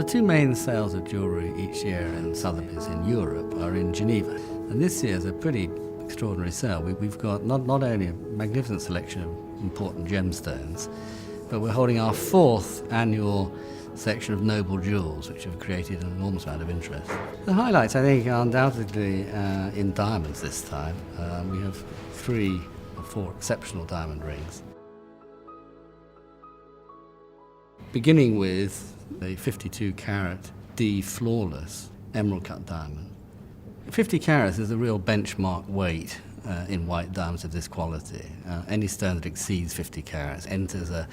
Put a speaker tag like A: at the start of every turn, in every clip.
A: two main sales of jewellery each year in Sotheby's in Europe are in Geneva. And this year is a pretty extraordinary sale. We've got not only a magnificent selection of important gemstones, but we're holding our fourth annual section of noble jewels, which have created an enormous amount of interest. The highlights, I think, are undoubtedly in diamonds this time. We have 3 or 4 exceptional diamond rings. Beginning with a 52 carat D flawless emerald cut diamond. 50 carats is a real benchmark weight in white diamonds of this quality. Any stone that exceeds 50 carats enters a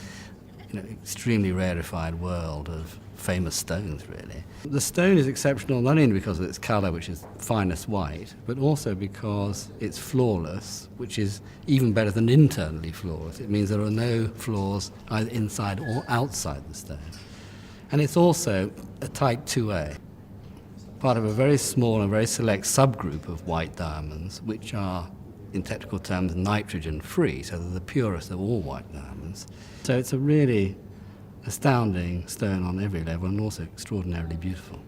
A: extremely rarefied world of famous stones, really. The stone is exceptional not only because of its colour, which is finest white, but also because it's flawless, which is even better than internally flawless. It means there are no flaws either inside or outside the stone. And it's also a type 2A, part of a very small and very select subgroup of white diamonds, which are, in technical terms, nitrogen-free, so they're the purest of all white diamonds. So it's a really astounding stone on every level and also extraordinarily beautiful.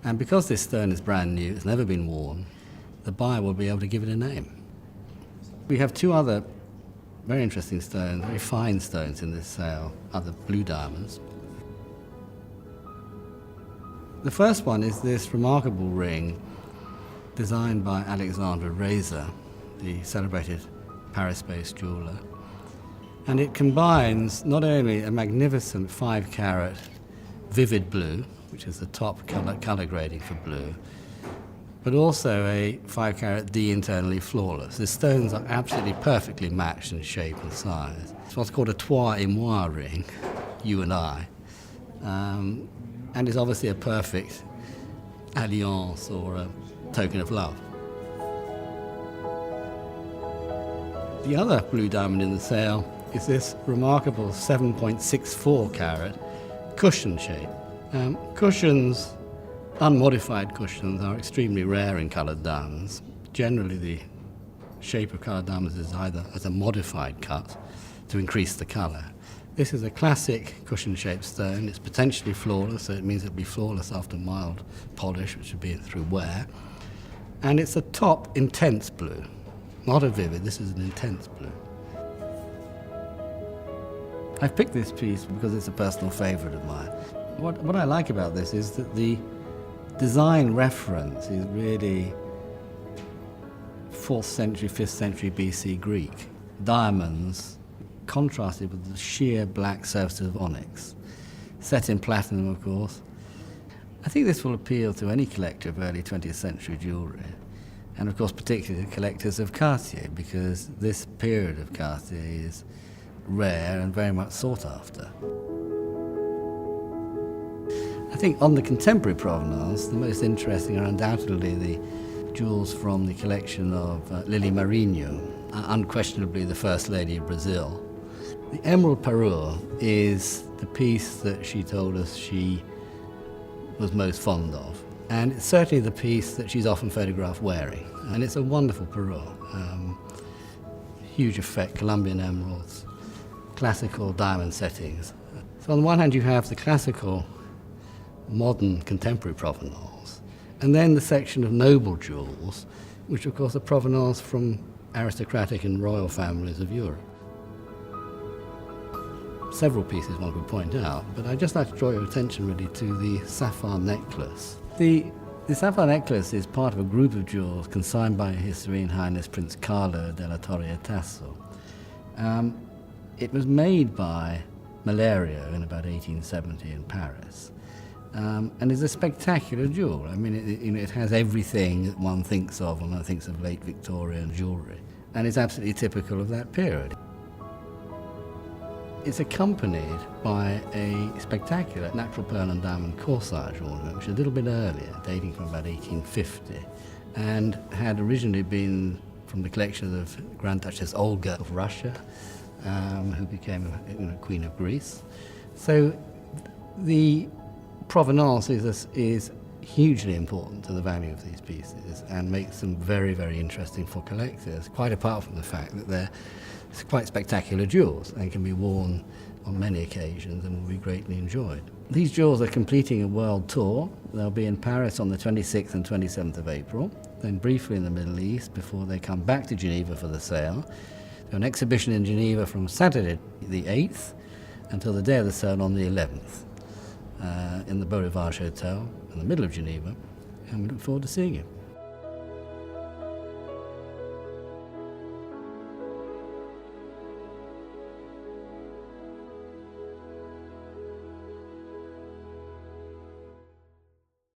A: And because this stone is brand new, it's never been worn, the buyer will be able to give it a name. We have 2 other very interesting stones, very fine stones in this sale, other blue diamonds. The first one is this remarkable ring designed by Alexandre Reza, the celebrated Paris-based jeweller. And it combines not only a magnificent 5 carat vivid blue, which is the top colour grading for blue, but also a 5 carat D internally flawless. The stones are absolutely perfectly matched in shape and size. It's what's called a trois et moi ring, you and I, and is obviously a perfect alliance or a token of love. The other blue diamond in the sale is this remarkable 7.64 carat cushion shape. Cushions, unmodified cushions, are extremely rare in coloured diamonds. Generally the shape of coloured diamonds is either as a modified cut to increase the colour. This is a classic cushion-shaped stone. It's potentially flawless, so it means it'll be flawless after mild polish, which would be through wear. And it's a top intense blue, not a vivid, this is an intense blue. I've picked this piece because it's a personal favourite of mine. What I like about this is that the design reference is really 4th century, 5th century BC Greek. Diamonds contrasted with the sheer black surfaces of onyx, set in platinum, of course. I think this will appeal to any collector of early 20th century jewellery, and of course particularly the collectors of Cartier, because this period of Cartier is rare and very much sought after. I think on the contemporary provenance, the most interesting are undoubtedly the jewels from the collection of Lily Marinho, unquestionably the First Lady of Brazil. The emerald parure is the piece that she told us she was most fond of, and it's certainly the piece that she's often photographed wearing, and it's a wonderful parure. Huge effect, Colombian emeralds, classical diamond settings. So on the one hand you have the classical, modern, contemporary provenance, and then the section of noble jewels, which of course are provenance from aristocratic and royal families of Europe. Several pieces one could point out, but I'd just like to draw your attention really to the Sapphire Necklace. The Sapphire Necklace is part of a group of jewels consigned by His Serene Highness Prince Carlo della Torre Tasso. It was made by Malario in about 1870 in Paris, and is a spectacular jewel. I mean, it has everything that one thinks of when one thinks of late Victorian jewellery, and it's absolutely typical of that period. It's accompanied by a spectacular natural pearl and diamond corsage ornament, which is a little bit earlier, dating from about 1850, and had originally been from the collection of Grand Duchess Olga of Russia, who became Queen of Greece. So the provenance is hugely important to the value of these pieces and makes them very, very interesting for collectors, quite apart from the fact that they're quite spectacular jewels and can be worn on many occasions and will be greatly enjoyed. These jewels are completing a world tour. They'll be in Paris on the 26th and 27th of April, then briefly in the Middle East before they come back to Geneva for the sale. There's an exhibition in Geneva from Saturday the 8th until the day of the sale on the 11th in the Beau Rivage Hotel in the middle of Geneva, and we look forward to seeing you.